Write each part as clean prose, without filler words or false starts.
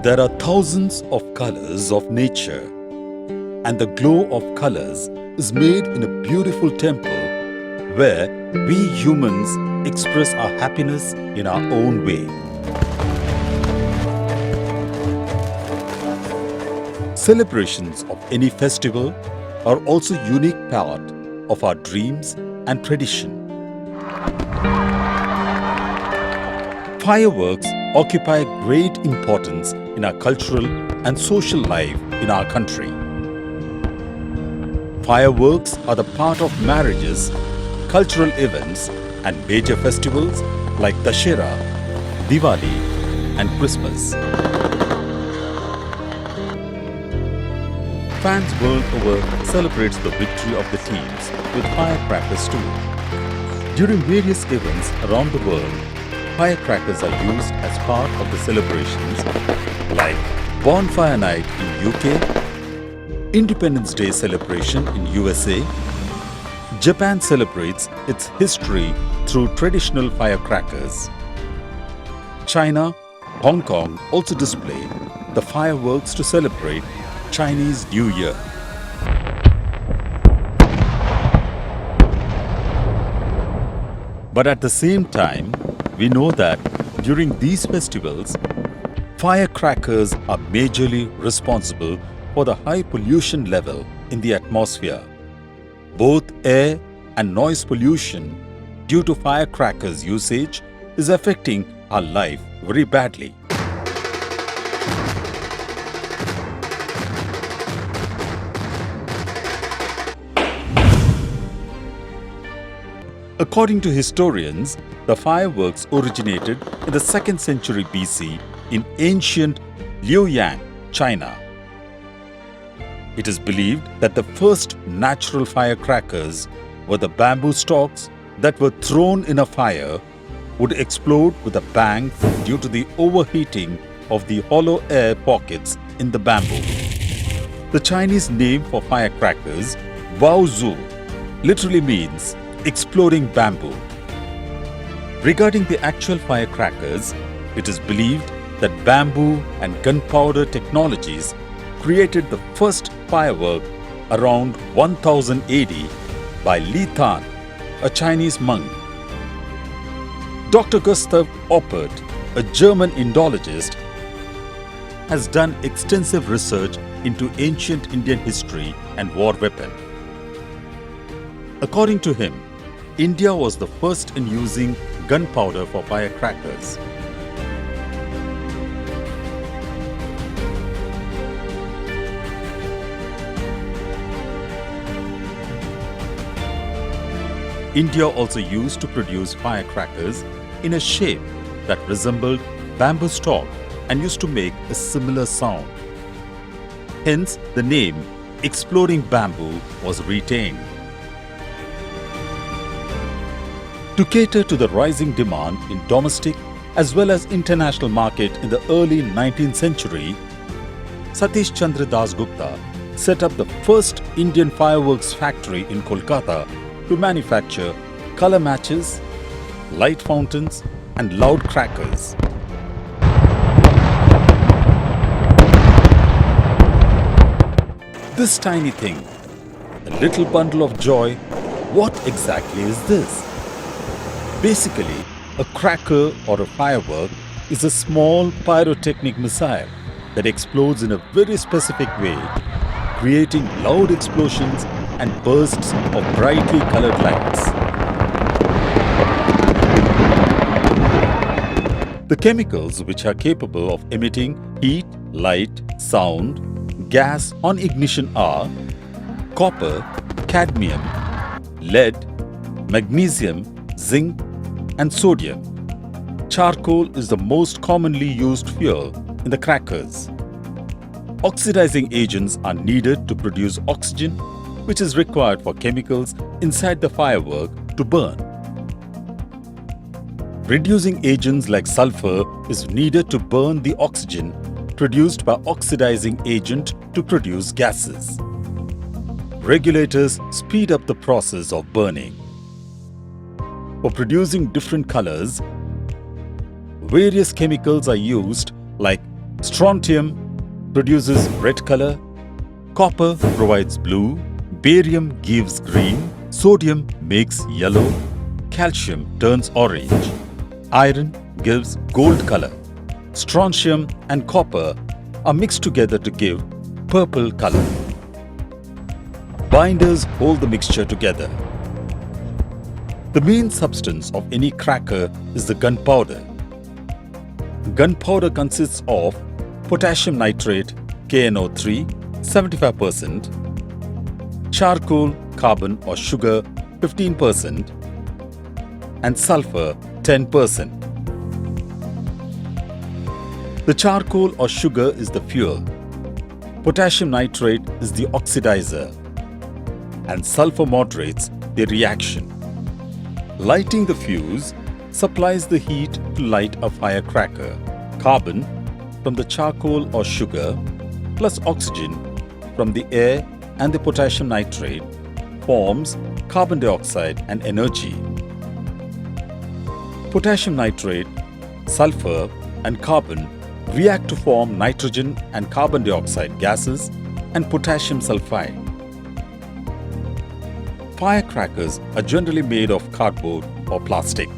There are thousands of colors of nature, and the glow of colors is made in a beautiful temple where we humans express our happiness in our own way. Celebrations of any festival are also a unique part of our dreams and tradition. Fireworks occupy great importance in our cultural and social life in our country. Fireworks are the part of marriages, cultural events and major festivals like Dussehra, Diwali and Christmas. Fans world over celebrates the victory of the teams with firecrackers too. During various events around the world, firecrackers are used as part of the celebrations like Bonfire Night in UK, Independence Day celebration in USA. Japan celebrates its history through traditional firecrackers. China, Hong Kong also display the fireworks to celebrate Chinese New Year. But at the same time, we know that during these festivals, firecrackers are majorly responsible for the high pollution level in the atmosphere. Both air and noise pollution due to firecrackers usage is affecting our life very badly. According to historians, the fireworks originated in the 2nd century BC in ancient Luoyang, China. It is believed that the first natural firecrackers were the bamboo stalks that were thrown in a fire would explode with a bang due to the overheating of the hollow air pockets in the bamboo. The Chinese name for firecrackers, Baozu, literally means exploding bamboo. Regarding the actual firecrackers, it is believed that bamboo and gunpowder technologies created the first firework around 1000 AD by Li Tan, a Chinese monk. Dr. Gustav Oppert, a German Indologist, has done extensive research into ancient Indian history and war weapon. According to him, India was the first in using gunpowder for firecrackers. India also used to produce firecrackers in a shape that resembled bamboo stalk and used to make a similar sound. Hence, the name exploding bamboo was retained. To cater to the rising demand in domestic as well as international market in the early 19th century, Satish Chandra Das Gupta set up the first Indian fireworks factory in Kolkata to manufacture color matches, light fountains and loud crackers. This tiny thing, a little bundle of joy, what exactly is this? Basically, a cracker or a firework is a small pyrotechnic missile that explodes in a very specific way, creating loud explosions and bursts of brightly colored lights. The chemicals which are capable of emitting heat, light, sound, gas on ignition are copper, cadmium, lead, magnesium, zinc, and sodium. Charcoal is the most commonly used fuel in the crackers. Oxidizing agents are needed to produce oxygen, which is required for chemicals inside the firework to burn. Reducing agents like sulfur is needed to burn the oxygen produced by oxidizing agent to produce gases. Regulators speed up the process of burning. For producing different colors, various chemicals are used like Strontium produces red color, copper provides blue, barium gives green, sodium makes yellow, calcium turns orange, iron gives gold color. Strontium and copper are mixed together to give purple color. Binders hold the mixture together. The main substance of any cracker is the gunpowder. Gunpowder consists of potassium nitrate KNO3 75%, charcoal, carbon or sugar 15%, and sulfur 10%. The charcoal or sugar is the fuel, potassium nitrate is the oxidizer, and sulfur moderates the reaction. Lighting the fuse supplies the heat to light a firecracker. Carbon from the charcoal or sugar plus oxygen from the air and the potassium nitrate forms carbon dioxide and energy. Potassium nitrate, sulfur and carbon react to form nitrogen and carbon dioxide gases and potassium sulfide. Firecrackers are generally made of cardboard or plastic.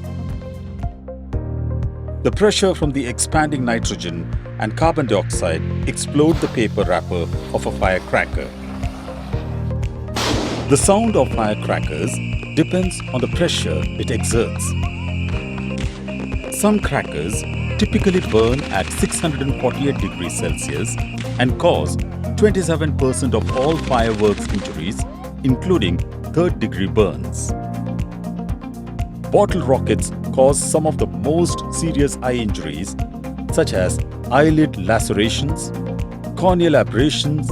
The pressure from the expanding nitrogen and carbon dioxide explode the paper wrapper of a firecracker. The sound of firecrackers depends on the pressure it exerts. Some crackers typically burn at 648 degrees Celsius and cause 27% of all fireworks injuries, including third-degree burns. Bottle rockets cause some of the most serious eye injuries, such as eyelid lacerations, corneal abrasions,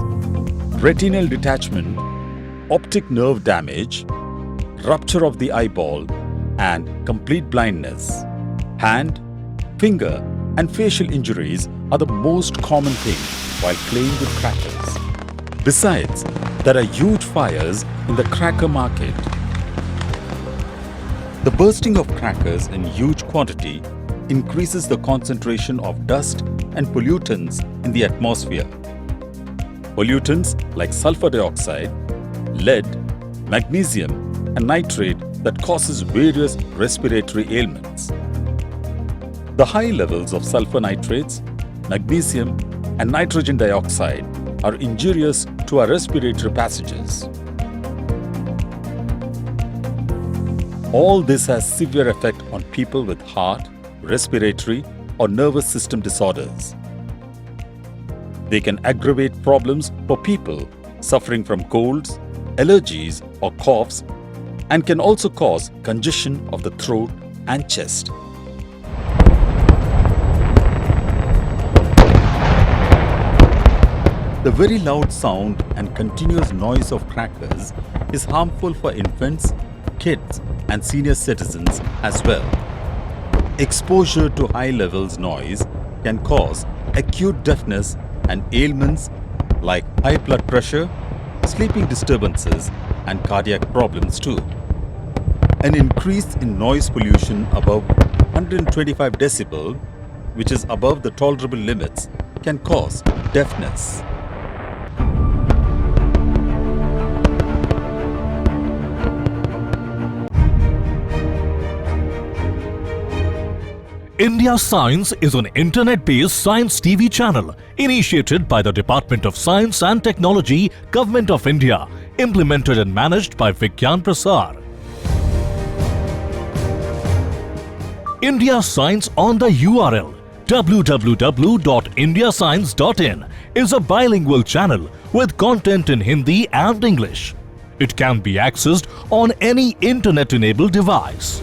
retinal detachment, optic nerve damage, rupture of the eyeball, and complete blindness. Hand, finger, and facial injuries are the most common thing while playing with crackers. Besides, there are huge fires in the cracker market. The bursting of crackers in huge quantity increases the concentration of dust and pollutants in the atmosphere. Pollutants like sulfur dioxide, lead, magnesium, and nitrate that causes various respiratory ailments. The high levels of sulfur nitrates, magnesium, and nitrogen dioxide are injurious to our respiratory passages. All this has severe effect on people with heart, respiratory, or nervous system disorders. They can aggravate problems for people suffering from colds, allergies, or coughs, and can also cause congestion of the throat and chest. The very loud sound and continuous noise of crackers is harmful for infants, kids, and senior citizens as well. Exposure to high levels noise can cause acute deafness and ailments like high blood pressure, sleeping disturbances, and cardiac problems too. An increase in noise pollution above 125 decibel, which is above the tolerable limits, can cause deafness. India Science is an internet-based science TV channel initiated by the Department of Science and Technology, Government of India, implemented and managed by Vigyan Prasar. India Science on the URL www.indiascience.in is a bilingual channel with content in Hindi and English. It can be accessed on any internet-enabled device.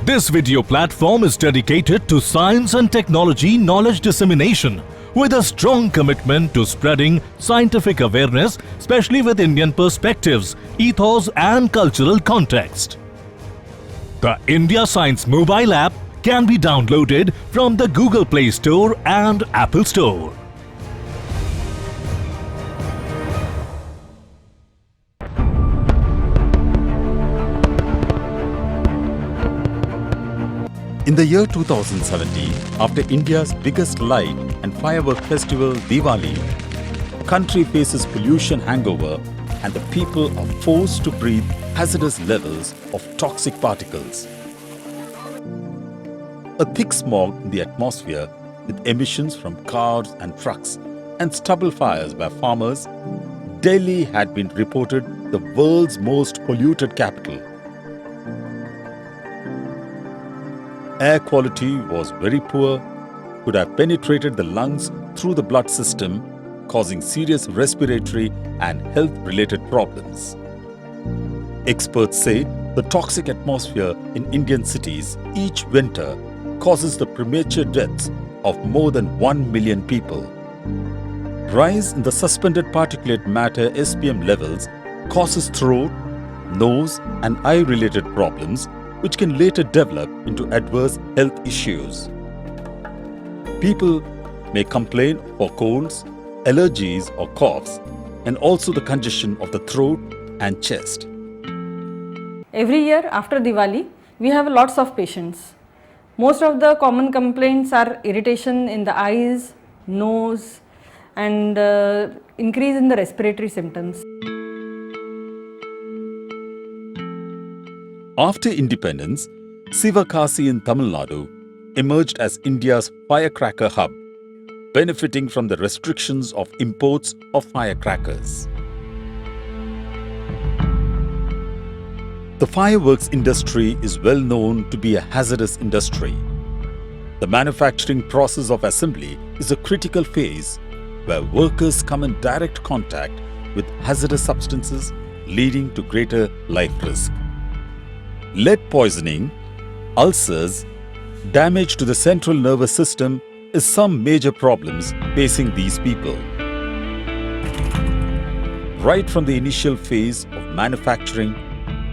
This video platform is dedicated to science and technology knowledge dissemination with a strong commitment to spreading scientific awareness, especially with Indian perspectives, ethos and cultural context. The India Science mobile app can be downloaded from the Google Play Store and Apple Store. In the year 2017, after India's biggest light and firework festival Diwali, country faces pollution hangover and the people are forced to breathe hazardous levels of toxic particles. A thick smog in the atmosphere with emissions from cars and trucks and stubble fires by farmers, Delhi had been reported the world's most polluted capital. Air quality was very poor, could have penetrated the lungs through the blood system, causing serious respiratory and health-related problems. Experts say the toxic atmosphere in Indian cities each winter causes the premature deaths of more than 1 million people. Rise in the suspended particulate matter SPM levels causes throat, nose and eye-related problems which can later develop into adverse health issues. People may complain for colds, allergies or coughs, and also the congestion of the throat and chest. Every year after Diwali, we have lots of patients. Most of the common complaints are irritation in the eyes, nose, and increase in the respiratory symptoms. After independence, Sivakasi in Tamil Nadu emerged as India's firecracker hub, benefiting from the restrictions of imports of firecrackers. The fireworks industry is well known to be a hazardous industry. The manufacturing process of assembly is a critical phase where workers come in direct contact with hazardous substances, leading to greater life risk. Lead poisoning, ulcers, damage to the central nervous system is some major problems facing these people. Right from the initial phase of manufacturing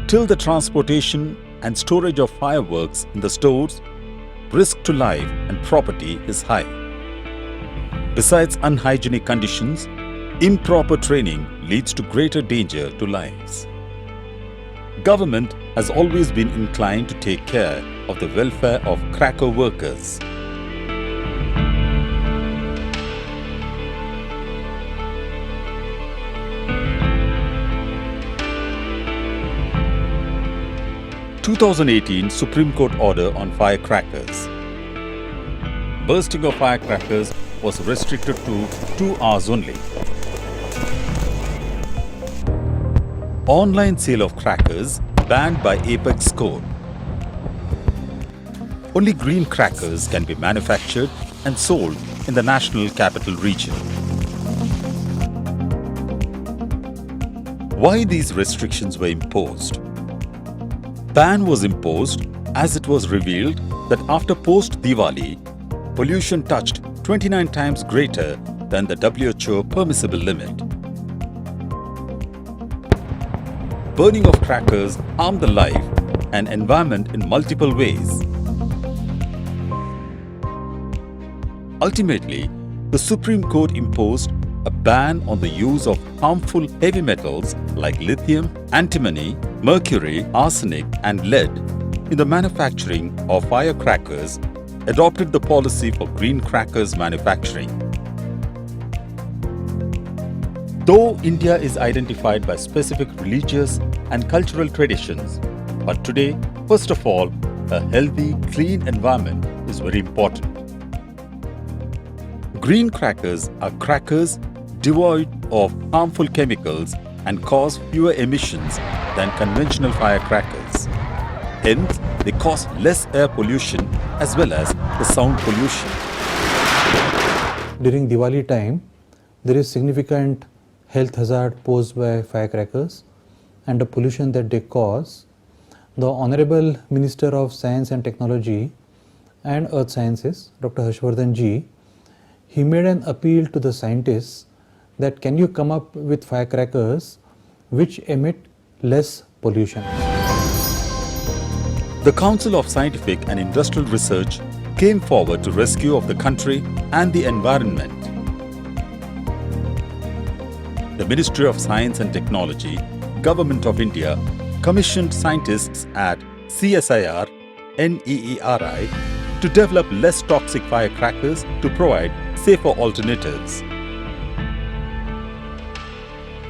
till the transportation and storage of fireworks in the stores, risk to life and property is high. Besides unhygienic conditions, improper training leads to greater danger to lives. Government has always been inclined to take care of the welfare of cracker workers. In 2018 Supreme Court order on firecrackers. Bursting of firecrackers was restricted to 2 hours only. Online sale of crackers banned by Apex Code. Only green crackers can be manufactured and sold in the National Capital Region. Why these restrictions were imposed? Ban was imposed as it was revealed that after post-Diwali, pollution touched 29 times greater than the WHO permissible limit. Burning of crackers harm the life and environment in multiple ways. Ultimately, the Supreme Court imposed a ban on the use of harmful heavy metals like lithium, antimony, mercury, arsenic and lead in the manufacturing of firecrackers, adopted the policy for green crackers manufacturing. Though India is identified by specific religious and cultural traditions, but today, first of all, a healthy, clean environment is very important. Green crackers are crackers devoid of harmful chemicals and cause fewer emissions than conventional firecrackers. Hence, they cause less air pollution as well as the sound pollution. During Diwali time, there is significant health hazard posed by firecrackers and the pollution that they cause. The Honorable Minister of Science and Technology and Earth Sciences, Dr. Harshvardhan Ji, he made an appeal to the scientists that can you come up with firecrackers which emit less pollution. The Council of Scientific and Industrial Research came forward to rescue of the country and the environment. The Ministry of Science and Technology, Government of India, commissioned scientists at CSIR NEERI, to develop less toxic firecrackers to provide safer alternatives.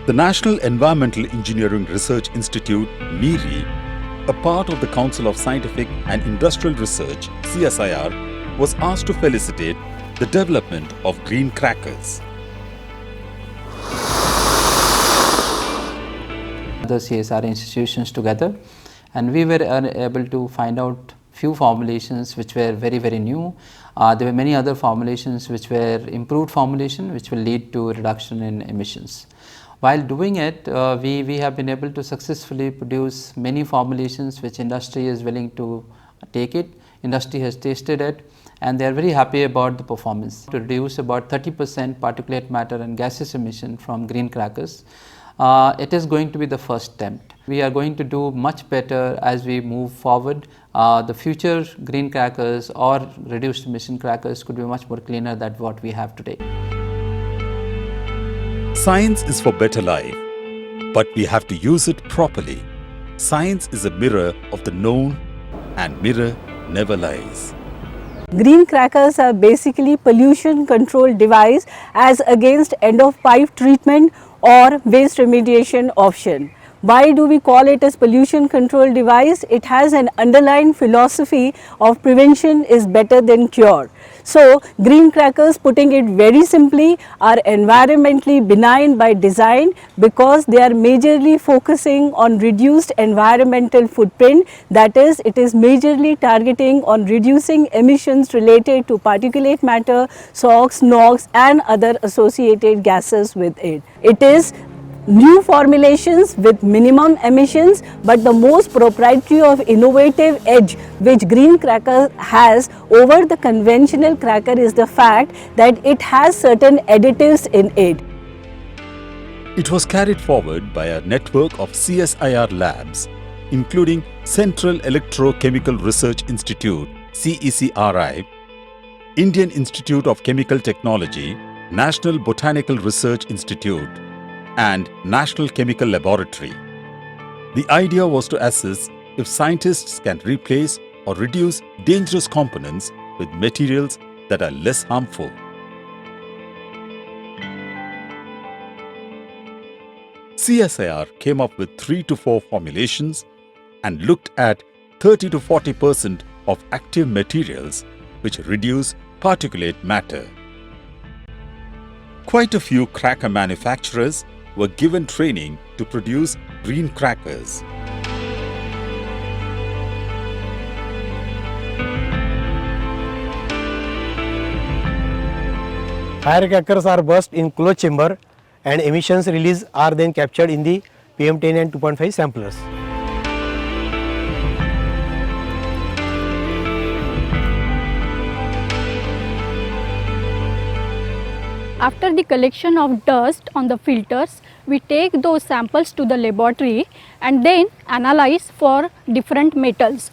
The National Environmental Engineering Research Institute, NEERI, a part of the Council of Scientific and Industrial Research, CSIR, was asked to felicitate the development of green crackers. The CSR institutions together, and we were able to find out few formulations which were very new. There were many other formulations which were improved formulation which will lead to reduction in emissions. While doing it, we have been able to successfully produce many formulations which industry is willing to take it. Industry has tasted it and they are very happy about the performance. To reduce about 30% particulate matter and gaseous emission from green crackers, it is going to be the first attempt. We are going to do much better as we move forward. The future green crackers or reduced emission crackers could be much more cleaner than what we have today. Science is for better life, but we have to use it properly. Science is a mirror of the known, and mirror never lies. Green crackers are basically pollution control device as against end of pipe treatment or waste remediation option. Why do we call it as pollution control device? It has an underlying philosophy of prevention is better than cure. So, green crackers, putting it very simply, are environmentally benign by design because they are majorly focusing on reduced environmental footprint. That is, it is majorly targeting on reducing emissions related to particulate matter, SOx, NOx and other associated gases with it. It is new formulations with minimum emissions, but the most proprietary of innovative edge which green cracker has over the conventional cracker is the fact that it has certain additives in it. It was carried forward by a network of CSIR labs, including Central Electrochemical Research Institute, CECRI, Indian Institute of Chemical Technology, National Botanical Research Institute, and National Chemical Laboratory. The idea was to assess if scientists can replace or reduce dangerous components with materials that are less harmful. CSIR came up with 3 to 4 formulations and looked at 30 to 40% of active materials which reduce particulate matter. Quite a few cracker manufacturers were given training to produce green crackers. Firecrackers are burst in closed chamber and emissions released are then captured in the PM10 and 2.5 samplers. After the collection of dust on the filters, we take those samples to the laboratory and then analyze for different metals.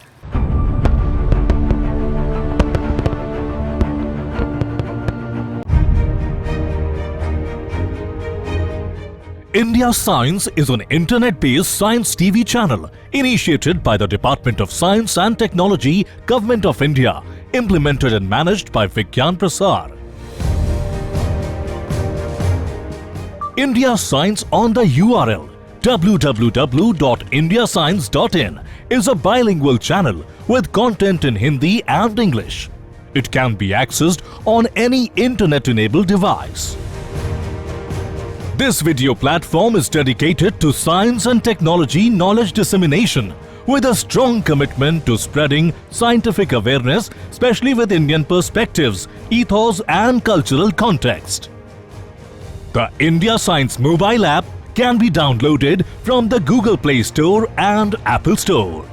India Science is an internet-based science TV channel initiated by the Department of Science and Technology, Government of India, implemented and managed by Vigyan Prasar. India Science on the URL www.indiascience.in is a bilingual channel with content in Hindi and English. It can be accessed on any internet-enabled device. This video platform is dedicated to science and technology knowledge dissemination with a strong commitment to spreading scientific awareness, especially with Indian perspectives, ethos and cultural context. The India Science mobile app can be downloaded from the Google Play Store and Apple Store.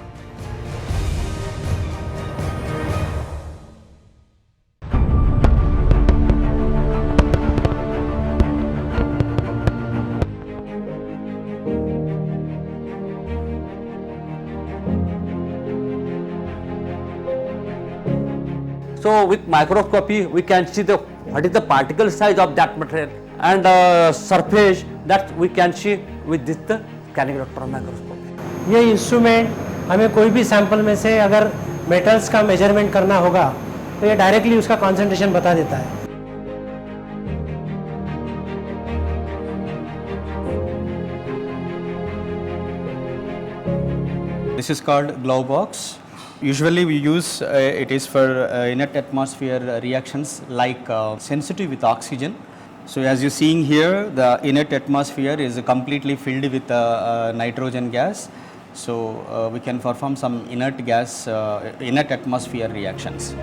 So with microscopy we can see what is the particle size of that material and surface that we can see with this the scanning electron microscope. ये instrument हमें कोई भी sample में से अगर metals का measurement करना होगा तो ये डायरेक्टली उसका कॉन्सेंट्रेशन बता देता है. This is called glove box. Usually we use it is for inert atmosphere reactions like sensitive with oxygen. So as you seeing here, the inert atmosphere is completely filled with nitrogen gas. So we can perform some inert atmosphere reactions.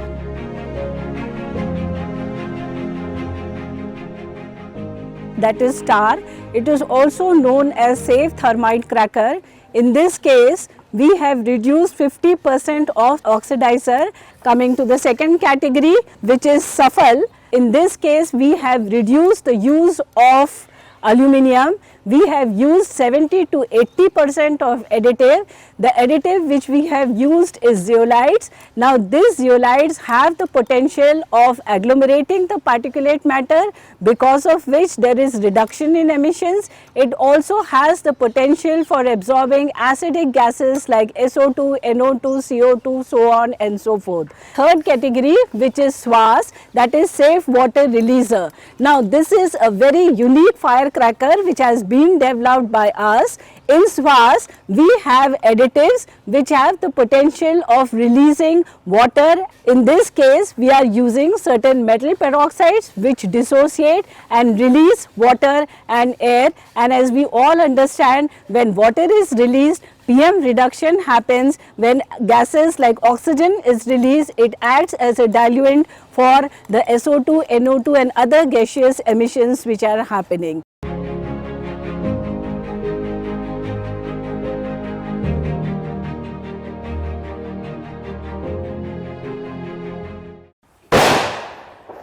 That is STAR. It is also known as safe thermite cracker. In this case, we have reduced 50% of oxidizer. Coming to the second category, which is Safal. In this case, we have reduced the use of aluminum. We have used 70 to 80% of additive. The additive which we have used is zeolites. Now these zeolites have the potential of agglomerating the particulate matter, because of which there is reduction in emissions. It also has the potential for absorbing acidic gases like SO2, NO2, CO2, so on and so forth. Third category, which is SWAS, that is safe water releaser. Now this is a very unique firecracker which has been developed by us. In SWAS, we have additives which have the potential of releasing water. In this case, we are using certain metal peroxides which dissociate and release water and air. And as we all understand, when water is released, PM reduction happens. When gases like oxygen is released, it acts as a diluent for the SO2, NO2 and other gaseous emissions which are happening.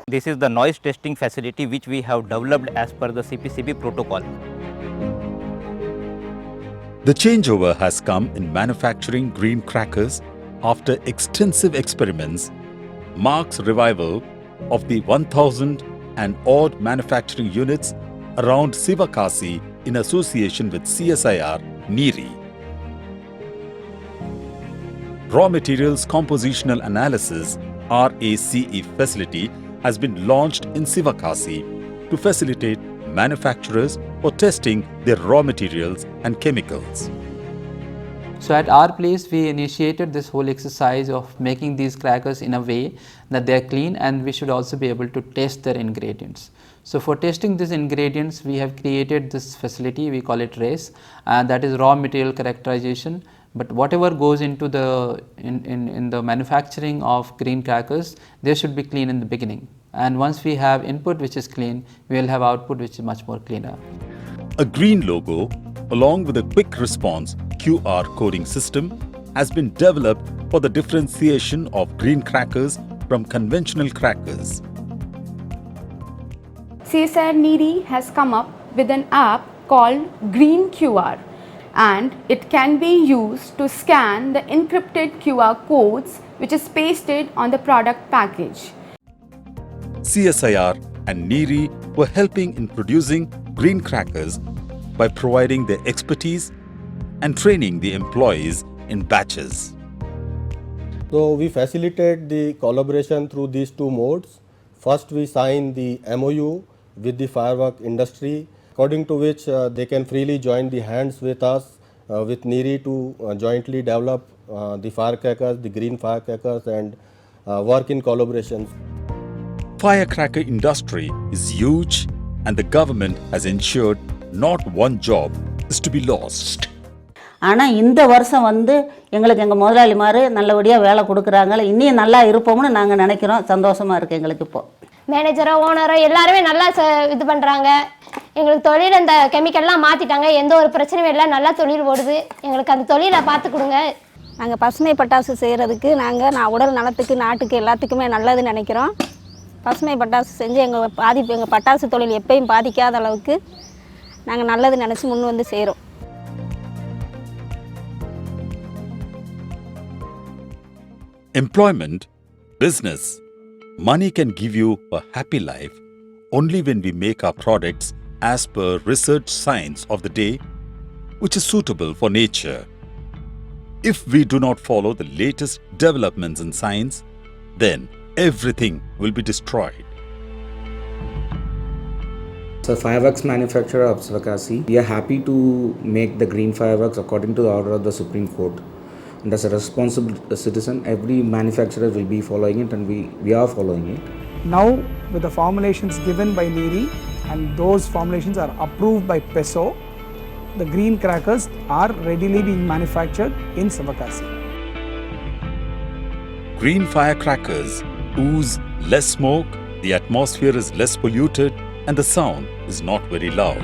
This is the noise testing facility which we have developed as per the CPCB protocol. The changeover has come in manufacturing green crackers after extensive experiments, marks revival of the 1,000 and odd manufacturing units around Sivakasi in association with CSIR NIRI. Raw Materials Compositional Analysis RACE facility has been launched in Sivakasi to facilitate manufacturers for testing their raw materials and chemicals. So at our place, we initiated this whole exercise of making these crackers in a way that they are clean, and we should also be able to test their ingredients. So for testing these ingredients, we have created this facility, we call it RACE, and that is raw material characterization. But whatever goes into the in the manufacturing of green crackers, they should be clean in the beginning. And once we have input which is clean, we will have output which is much more cleaner. A green logo along with a quick response QR coding system has been developed for the differentiation of green crackers from conventional crackers. CSIR NIRI has come up with an app called Green QR, and it can be used to scan the encrypted QR codes which is pasted on the product package. CSIR and NIRI were helping in producing green crackers by providing their expertise and training the employees in batches. So we facilitate the collaboration through these two modes. First, we sign the MOU with the firework industry, according to which they can freely join the hands with us, with NIRI, to jointly develop the firecrackers, the green firecrackers, and work in collaboration. Firecracker industry is huge, and the government has ensured not one job is to be lost. ஆனால் இந்த வருஷம் எங்களுக்கு எங்கள் முதலாளிமார் நல்லபடியாக வேலை கொடுக்குறாங்க. இன்னும் நல்லா இருப்போம்னு நாங்கள் நினைக்கிறோம். சந்தோஷமாக இருக்குது எங்களுக்கு இப்போ. மேனேஜரோ ஓனரோ எல்லாருமே நல்லா இது பண்ணுறாங்க. எங்களுக்கு தொழில் அந்த கெமிக்கல்லாம் மாற்றிட்டாங்க. எந்த ஒரு பிரச்சனையும் இல்லை. நல்லா தொழில் ஓடுது. எங்களுக்கு அந்த தொழிலை பார்த்து கொடுங்க. நாங்கள் பசுமை பட்டாசு செய்கிறதுக்கு நான் உடல் நலத்துக்கு நாட்டுக்கு எல்லாத்துக்குமே நல்லதுன்னு நினைக்கிறோம். பசுமை பட்டாசு செஞ்சு எங்கள் பட்டாசு தொழில் எப்பயும் பாதிக்காத அளவுக்கு நாங்கள் நல்லது நினச்சி முன் வந்து செய்கிறோம். Employment, business, money can give you a happy life only when we make our products as per research science of the day, which is suitable for nature. If we do not follow the latest developments in science, then everything will be destroyed. So fireworks manufacturer of Sivakasi, we are happy to make the green fireworks according to the order of the Supreme Court. And as a responsible citizen, every manufacturer will be following it, and we are following it. Now with the formulations given by NEERI and those formulations are approved by PESO, the green crackers are readily being manufactured in Sivakasi. Green firecrackers ooze less smoke, the atmosphere is less polluted, and the sound is not very loud.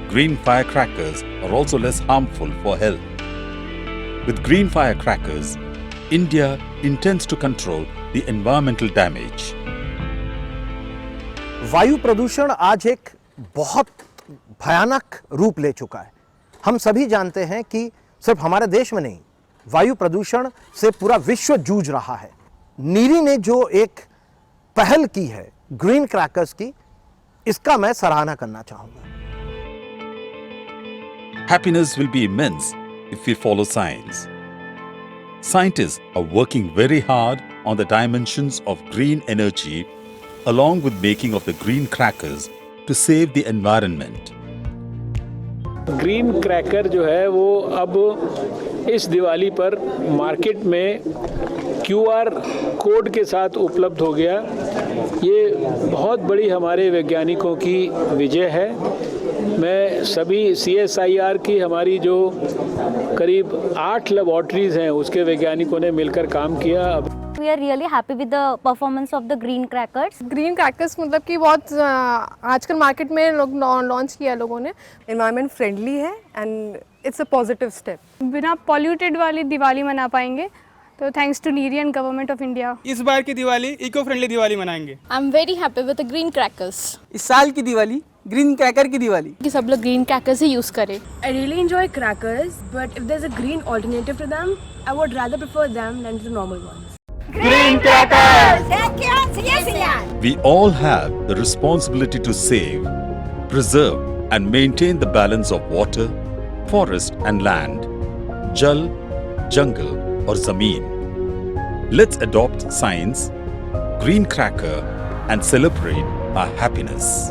Green firecrackers are also less harmful for health. With green firecrackers, India intends to control the environmental damage. वायु प्रदूषण आज एक बहुत भयानक रूप ले चुका है। हम सभी जानते हैं कि सिर्फ हमारे देश में नहीं, वायु प्रदूषण से पूरा विश्व जूझ रहा है। नीरी ने जो एक पहल की है ग्रीन क्रैकर्स की, इसका मैं सराहना करना चाहूंगा। Happiness will be immense if we follow science. Scientists are working very hard on the dimensions of green energy, along with making of the green crackers to save the environment. Green cracker जो है वो अब इस दिवाली पर market में QR code के साथ उपलब्ध हो गया। ये बहुत बड़ी हमारे वैज्ञानिकों की विजय है। मैं सभी CSIR की हमारी जो करीब 8 लेबॉर्ट्रीज हैं उसके वैज्ञानिकों ने मिलकर काम किया। We are really happy with the performance of the green crackers. Green crackers मतलब कि बहुत आजकल मार्केट में लोग लॉन्च किया लोगों ने। Environment friendly है and it's a positive step. बिना polluted वाली दिवाली मना पाएंगे, तो thanks to NEERI and Government of India. इस बार की दिवाली इको फ्रेंडली दिवाली मनाएंगे। I'm very happy with the green crackers. इस साल की दिवाली ग्रीन क्रैकर की दिवाली कि सब लोग ग्रीन क्रैकर्स ही यूज करें। I really enjoy crackers, but if there's a green alternative to them, I would rather prefer them than the normal ones. Green crackers! We all have the responsibility to save, preserve and maintain the balance of water, forest and land, jal, jungle or zameen. Let's adopt science, green cracker and celebrate our happiness.